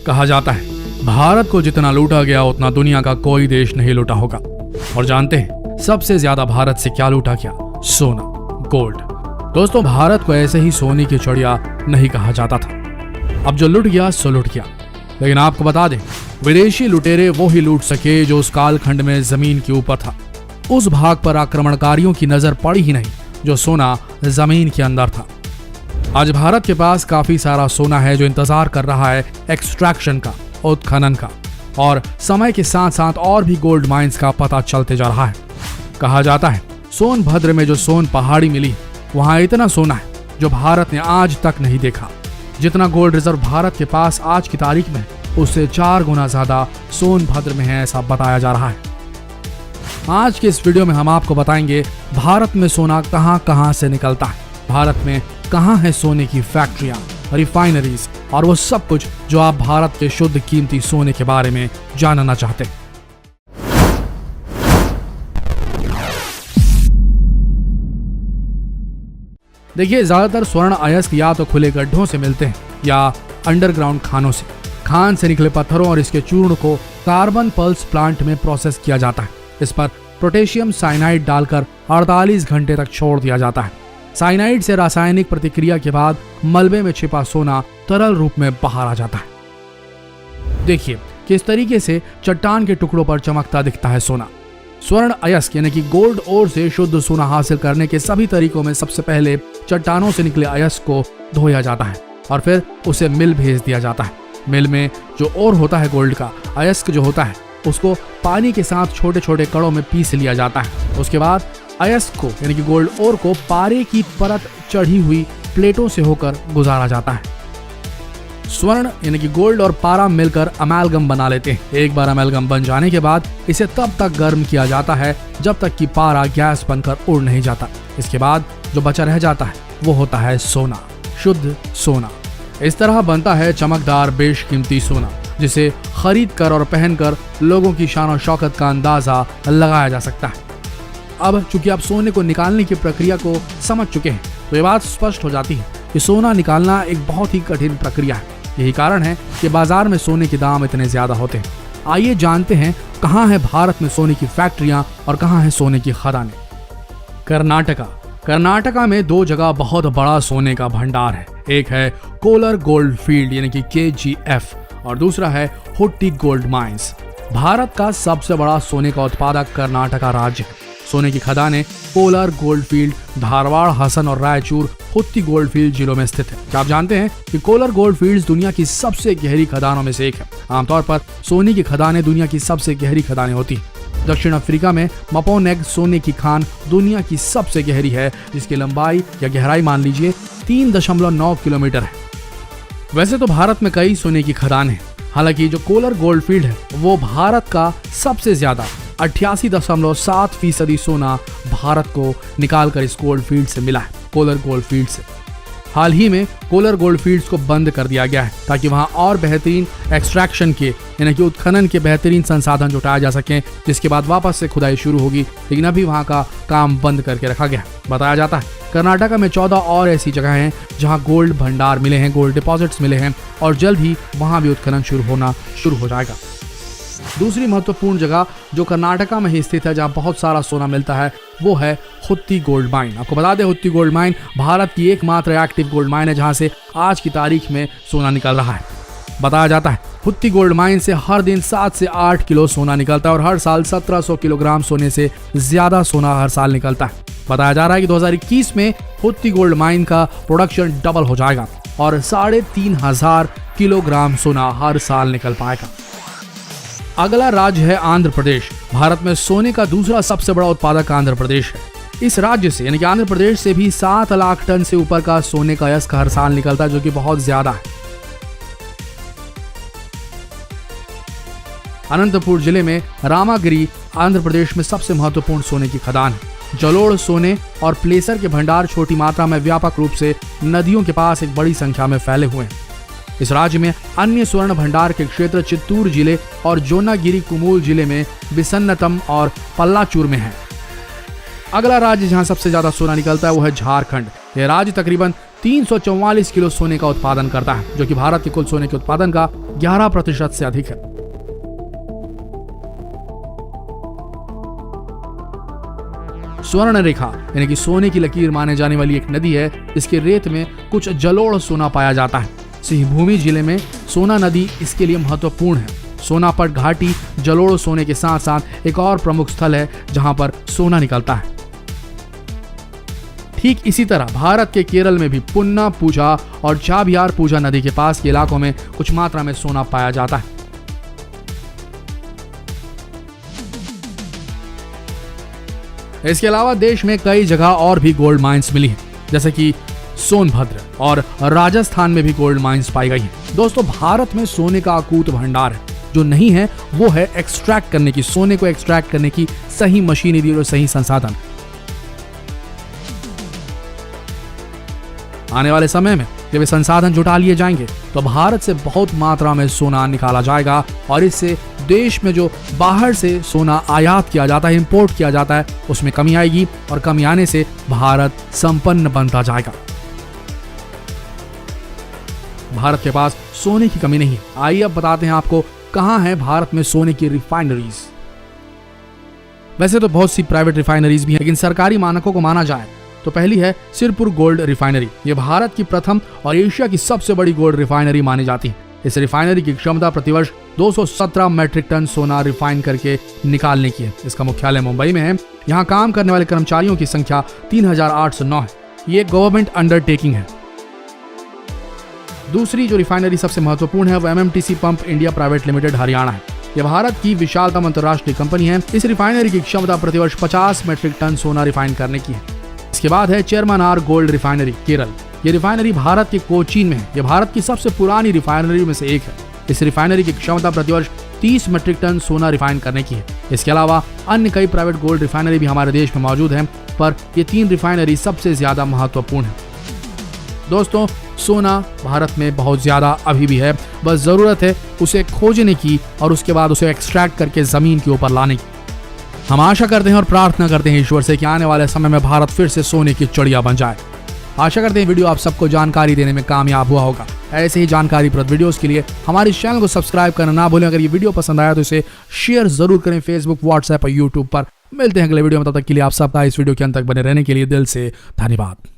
कहा जाता है भारत को जितना लूटा गया उतना दुनिया का कोई देश नहीं लूटा होगा। और जानते हैं सबसे ज्यादा भारत से क्या लूटा गया? सोना, गोल्ड। दोस्तों, भारत को ऐसे ही सोने की चिड़िया नहीं कहा जाता था। अब जो लुट गया सो लुट गया। लेकिन आपको बता दें, विदेशी लुटेरे वो ही लूट सके जो उस कालखंड में जमीन के ऊपर था। उस भाग पर आक्रमणकारियों की नजर पड़ी ही नहीं जो सोना जमीन के अंदर था। आज भारत के पास काफी सारा सोना है जो इंतजार कर रहा है एक्सट्रैक्शन का, उत्खनन का, और समय के साथ साथ और भी गोल्ड माइंस का पता चलते जा रहा है। कहा जाता है सोनभद्र में जो सोन पहाड़ी मिली वहां इतना सोना है जो भारत ने आज तक नहीं देखा। जितना गोल्ड रिजर्व भारत के पास आज की तारीख में उससे 4 गुना ज्यादा सोनभद्र में है, ऐसा बताया जा रहा है। आज के इस वीडियो में हम आपको बताएंगे भारत में सोना कहां कहां से निकलता है, भारत में कहां है सोने की फैक्ट्रियां, रिफाइनरीज और वो सब कुछ जो आप भारत के शुद्ध कीमती सोने के बारे में जानना चाहते हैं। देखिए, ज्यादातर स्वर्ण अयस्क या तो खुले गड्ढों से मिलते हैं या अंडरग्राउंड खानों से। खान से निकले पत्थरों और इसके चूर्ण को कार्बन पल्स प्लांट में प्रोसेस किया जाता है। इस पर पोटेशियम साइनाइड डालकर 48 घंटे तक छोड़ दिया जाता है। साइनाइड से रासायनिक प्रतिक्रिया के बाद मलबे में छिपा सोना तरल रूप में बाहर आ जाता है। देखिए किस तरीके से चट्टान के टुकड़ों पर चमकता दिखता है सोना। स्वर्ण अयस्क यानी कि गोल्ड ओर से शुद्ध सोना हासिल करने के सभी तरीकों में सबसे पहले चट्टानों से निकले अयस्क को धोया जाता है और फिर उसे मिल भेज दिया जाता है। मिल में जो ओर होता है गोल्ड का, अयस्क जो होता है उसको पानी के साथ छोटे छोटे कणों में पीस लिया जाता है। उसके बाद अयस्क को यानी कि गोल्ड ओर को पारे की परत चढ़ी हुई प्लेटों से होकर गुजारा जाता है। स्वर्ण यानी कि गोल्ड और पारा मिलकर अमेलगम बना लेते हैं। एक बार अमेलगम बन जाने के बाद इसे तब तक गर्म किया जाता है जब तक कि पारा गैस बनकर उड़ नहीं जाता। इसके बाद जो बचा रह जाता है वो होता है सोना, शुद्ध सोना। इस तरह बनता है चमकदार बेशकीमती सोना जिसे खरीद कर और पहनकर लोगों की शान और शौकत का अंदाजा लगाया जा सकता है। अब चूंकि आप सोने को निकालने की प्रक्रिया को समझ चुके हैं तो ये बात स्पष्ट हो जाती है कि सोना निकालना एक बहुत ही कठिन प्रक्रिया है। यही कारण है कि बाजार में सोने के दाम इतने ज्यादा होते हैं। आइए जानते हैं कहां है भारत में सोने की फैक्ट्रियां और कहां है सोने की खदानें। कर्नाटका में 2 जगह बहुत बड़ा सोने का भंडार है। एक है कोलर गोल्ड फील्ड यानी कि KGF और दूसरा है हुट्टी गोल्ड माइंस। भारत का सबसे बड़ा सोने का उत्पादक कर्नाटका राज्य है। सोने की खदानें कोलार गोल्ड फील्ड, धारवाड़, हसन और रायचूर हुट्टी गोल्ड फील्ड जिलों में स्थित है। क्या आप जानते हैं कि कोलार गोल्ड फील्ड्स दुनिया की सबसे गहरी खदानों में से एक है। आमतौर पर सोने की खदानें दुनिया की सबसे गहरी खदानें होती हैं। दक्षिण अफ्रीका में मपोनेग सोने की खान दुनिया की सबसे गहरी है जिसकी लंबाई या गहराई मान लीजिए 3.9 किलोमीटर है। वैसे तो भारत में कई सोने की खदान है, हालांकि जो कोलर गोल्ड फील्ड है वो भारत का सबसे ज्यादा 88.7% सोना भारत को निकालकर इस गोल्ड फील्ड से मिला है, कोलर गोल्ड फील्ड से। हाल ही में कोलर गोल्ड फील्ड्स को बंद कर दिया गया है ताकि वहां और बेहतरीन एक्सट्रैक्शन के यानी कि उत्खनन के बेहतरीन संसाधन जुटाए जा सकें, जिसके बाद वापस से खुदाई शुरू होगी। लेकिन अभी वहां का काम बंद करके रखा गया है। बताया जाता है कर्नाटका में 14 और ऐसी जगह हैं जहां गोल्ड भंडार मिले हैं, गोल्ड डिपॉजिट्स मिले हैं और जल्द ही वहां भी उत्खनन शुरू हो जाएगा। दूसरी महत्वपूर्ण जगह जो कर्नाटका में ही स्थित है जहां बहुत सारा सोना मिलता है वो है हुट्टी गोल्ड माइन। आपको बता दें हुट्टी गोल्ड माइन भारत की एकमात्र एक्टिव गोल्ड माइन है जहां से आज की तारीख में सोना निकल रहा है। बताया जाता है हुट्टी गोल्ड माइन से हर दिन 7 से 8 किलो सोना निकलता है और हर साल 1700 किलोग्राम सोने से ज्यादा सोना हर साल निकलता है। बताया जा रहा है कि 2021 में हुट्टी गोल्ड माइन का प्रोडक्शन डबल हो जाएगा और 3500 किलोग्राम सोना हर साल निकल पाएगा। अगला राज्य है आंध्र प्रदेश। भारत में सोने का दूसरा सबसे बड़ा उत्पादक आंध्र प्रदेश है। इस राज्य से यानी कि आंध्र प्रदेश से भी 7 लाख टन से ऊपर का सोने का अयस्क हर साल निकलता है जो कि बहुत ज्यादा है। अनंतपुर जिले में रामागिरी आंध्र प्रदेश में सबसे महत्वपूर्ण सोने की खदान है। जलोढ़ सोने और प्लेसर के भंडार छोटी मात्रा में व्यापक रूप से नदियों के पास एक बड़ी संख्या में फैले हुए हैं। इस राज्य में अन्य स्वर्ण भंडार के क्षेत्र चित्तूर जिले और जोनागिरी कुमूल जिले में बिसन्नतम और पल्लाचूर में है। अगला राज्य जहां सबसे ज्यादा सोना निकलता है वो है झारखंड। यह राज्य तकरीबन 344 किलो सोने का उत्पादन करता है, जो कि भारत के कुल सोने के उत्पादन का 11% से अधिक है। स्वर्ण रेखा यानी कि सोने की लकीर माने जाने वाली एक नदी है, इसके रेत में कुछ जलोढ़ सोना पाया जाता है। सिंहभूमि जिले में सोना नदी इसके लिए महत्वपूर्ण है। सोनापट घाटी जलोढ़ सोने के साथ साथ एक और प्रमुख स्थल है जहां पर सोना निकलता है। ठीक इसी तरह भारत के केरल में भी पुन्ना पूजा और चाबियार पूजा नदी के पास के इलाकों में कुछ मात्रा में सोना पाया जाता है। इसके अलावा देश में कई जगह और भी गोल्ड माइंस मिली हैं, जैसे कि सोनभद्र और राजस्थान में भी गोल्ड माइंस पाई गई हैं। दोस्तों, भारत में सोने का अकूत भंडार है। जो नहीं है वो है एक्सट्रैक्ट करने की, सोने को एक्सट्रैक्ट करने की सही मशीनरी और सही संसाधन। आने वाले समय में जब ये संसाधन जुटा लिए जाएंगे तो भारत से बहुत मात्रा में सोना निकाला जाएगा और इससे देश में जो बाहर से सोना आयात किया जाता है, इंपोर्ट किया जाता है, उसमें कमी आएगी और कमी आने से भारत संपन्न बनता जाएगा। भारत के पास सोने की कमी नहीं है। आइए अब बताते हैं आपको कहां है भारत में सोने की रिफाइनरीज। वैसे तो बहुत सी प्राइवेट रिफाइनरीज भी हैं, लेकिन सरकारी मानकों को माना जाए तो पहली है सिरपुर गोल्ड रिफाइनरी। यह भारत की प्रथम और एशिया की सबसे बड़ी गोल्ड रिफाइनरी मानी जाती है। इस रिफाइनरी की क्षमता प्रतिवर्ष 217 मैट्रिक टन सोना रिफाइन करके निकालने की है। इसका मुख्यालय मुंबई में है। यहाँ काम करने वाले कर्मचारियों की संख्या 3809 है। ये गवर्नमेंट अंडरटेकिंग है। दूसरी जो रिफाइनरी सबसे महत्वपूर्ण है वो MMTC pump India private limited Haryana है। यह भारत की विशालतम अंतर्राष्ट्रीय कंपनी है। इस रिफाइनरी की क्षमता प्रतिवर्ष 50 मैट्रिक टन सोना रिफाइन करने की है। इसके बाद है chairman are gold refinery Kerala. ये रिफाइनरी भारत के कोचीन में है। यह भारत की सबसे पुरानी रिफाइनरी में से एक है। इस रिफाइनरी की क्षमता प्रतिवर्ष 30 मैट्रिक टन सोना रिफाइन करने की है। इसके अलावा अन्य कई प्राइवेट गोल्ड रिफाइनरी भी हमारे देश में मौजूद हैं, पर ये 3 रिफाइनरी सबसे ज्यादा महत्वपूर्ण है। दोस्तों, सोना भारत में बहुत ज्यादा अभी भी है, बस जरूरत है उसे खोजने की और उसके बाद उसे एक्सट्रैक्ट करके जमीन के ऊपर लाने की। हम आशा करते हैं और प्रार्थना करते हैं ईश्वर से कि आने वाले समय में भारत फिर से सोने की चिड़िया बन जाए। आशा करते हैं वीडियो आप सबको जानकारी देने में कामयाब हुआ होगा। ऐसे ही जानकारीप्रद वीडियोस के लिए हमारे चैनल को सब्सक्राइब करना ना भूलें। अगर ये वीडियो पसंद आया तो इसे शेयर जरूर करें फेसबुक, व्हाट्सएप और यूट्यूब पर। मिलते हैं अगले वीडियो में, तब तक के लिए आप सबका इस वीडियो के अंत तक बने रहने के लिए दिल से धन्यवाद।